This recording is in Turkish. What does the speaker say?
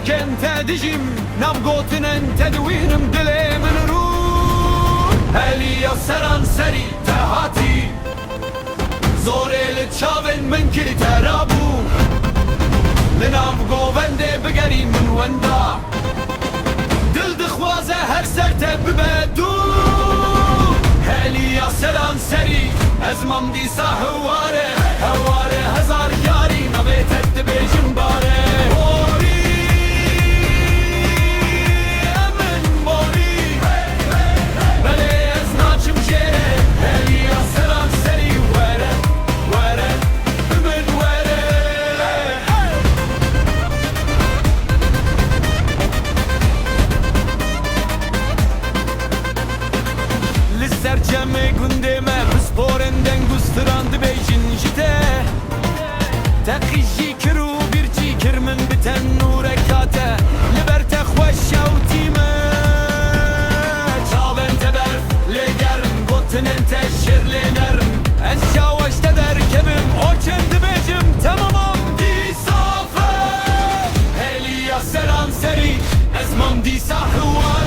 كنت دجم نام قوتنا تدوينم دلي من روح هلي يا سران سري تهاتي زوري لتشافن من كي ترابو لنام قوفنده بقري من وندا دل دخوازه هر سرته ببدو هلي يا سران سري ازمم ديسا هواره هواره هزار ياري نبيتت تبيجن باره Serçeme gündeme Bisporenden gusturandı beyjin jite Tekiji kiru birci kirmin biten nurekate Liberte xoşa u time Çaven teber legerim Gotinen teşirlenerim Ez şavaş teder kebim O kendi bejim tamamam Disafe Heli ya seran seri Ezmam disa hıvar